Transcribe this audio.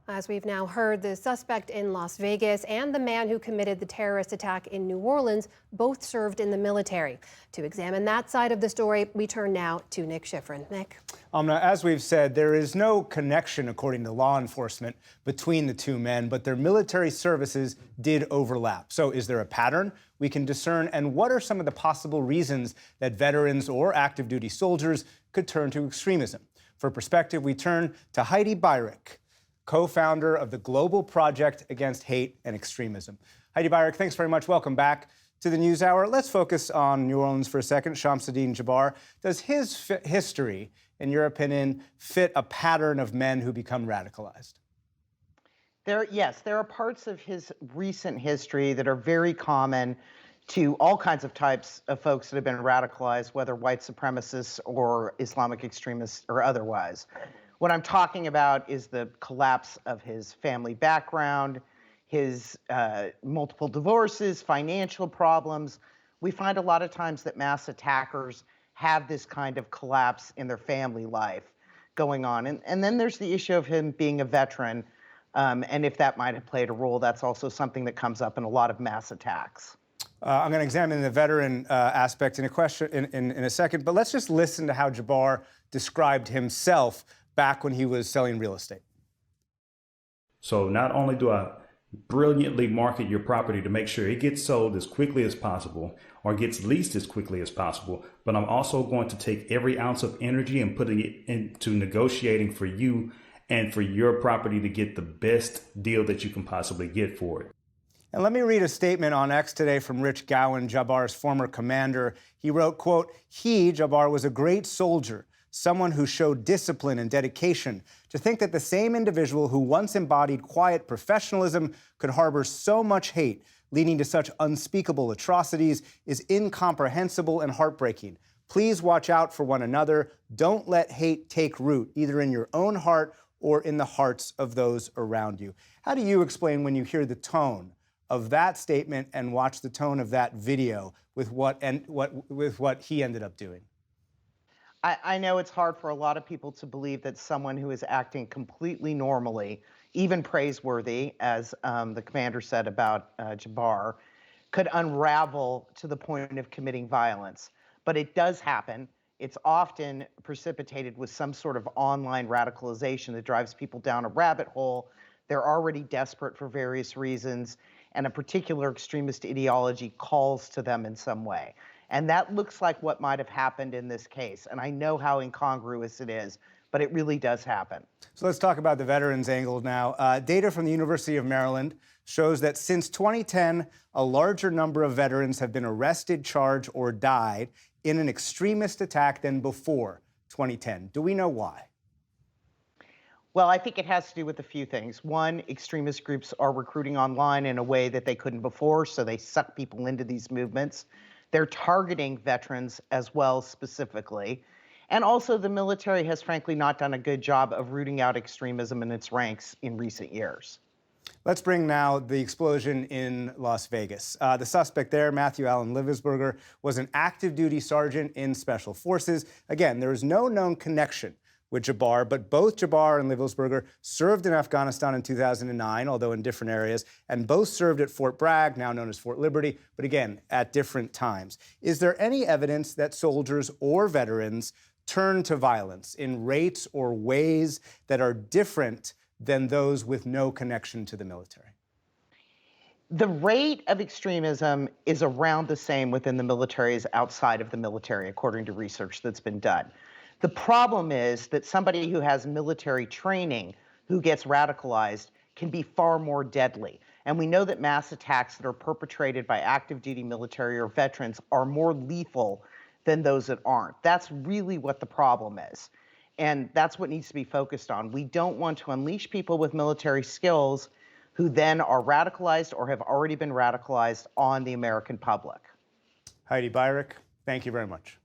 As we've now heard, the suspect in Las Vegas and the man who committed the terrorist attack in New Orleans both served in the military. To examine that side of the story, we turn now to Nick Schifrin. Nick. Amna, as we've said, there is no connection, according to law enforcement, between the two men, but their military services did overlap. So is there a pattern we can discern? And what are some of the possible reasons that veterans or active duty soldiers could turn to extremism? For perspective, we turn to Heidi Beirich, co-founder of the Global Project Against Hate and Extremism. Heidi Beirich, thanks very much. Welcome back to the NewsHour. Let's focus on New Orleans for a second. Shamsuddin Jabbar, does his history, in your opinion, fit a pattern of men who become radicalized? Yes, there are parts of his recent history that are very common to all kinds of types of folks that have been radicalized, whether white supremacists or Islamic extremists or otherwise. What I'm talking about is the collapse of his family background, his multiple divorces, financial problems. We find a lot of times that mass attackers have this kind of collapse in their family life going on. And then there's the issue of him being a veteran, and if that might have played a role, that's also something that comes up in a lot of mass attacks. I'm going to examine the veteran aspect in a second, but let's just listen to how Jabbar described himself back when he was selling real estate. So not only do I brilliantly market your property to make sure it gets sold as quickly as possible or gets leased as quickly as possible, but I'm also going to take every ounce of energy and putting it into negotiating for you and for your property to get the best deal that you can possibly get for it. And let me read a statement on X today from Rich Gowan, Jabbar's former commander. He wrote, quote, Jabbar, was a great soldier, someone who showed discipline and dedication. To think that the same individual who once embodied quiet professionalism could harbor so much hate, leading to such unspeakable atrocities, is incomprehensible and heartbreaking. Please watch out for one another. Don't let hate take root, either in your own heart or in the hearts of those around you. How do you explain when you hear the tone of that statement and watch the tone of that video with what he ended up doing? I know it's hard for a lot of people to believe that someone who is acting completely normally, even praiseworthy, as the commander said about Jabbar, could unravel to the point of committing violence. But it does happen. It's often precipitated with some sort of online radicalization that drives people down a rabbit hole. They're already desperate for various reasons, and a particular extremist ideology calls to them in some way. And that looks like what might have happened in this case. And I know how incongruous it is, but it really does happen. So let's talk about the veterans angle now. Data from the University of Maryland shows that since 2010, a larger number of veterans have been arrested, charged, or died in an extremist attack than before 2010. Do we know why? Well, I think it has to do with a few things. One, extremist groups are recruiting online in a way that they couldn't before, so they suck people into these movements. They're targeting veterans as well, specifically. And also, the military has frankly not done a good job of rooting out extremism in its ranks in recent years. Let's bring now the explosion in Las Vegas. The suspect there, Matthew Allen Livesberger, was an active duty sergeant in Special Forces. Again, there is no known connection with Jabbar, but both Jabbar and Livesberger served in Afghanistan in 2009, although in different areas, and both served at Fort Bragg, now known as Fort Liberty, but again, at different times. Is there any evidence that soldiers or veterans turn to violence in rates or ways that are different than those with no connection to the military? The rate of extremism is around the same within the military as outside of the military, according to research that's been done. The problem is that somebody who has military training who gets radicalized can be far more deadly. And we know that mass attacks that are perpetrated by active duty military or veterans are more lethal than those that aren't. That's really what the problem is. And that's what needs to be focused on. We don't want to unleash people with military skills who then are radicalized or have already been radicalized on the American public. Heidi Beirich, thank you very much.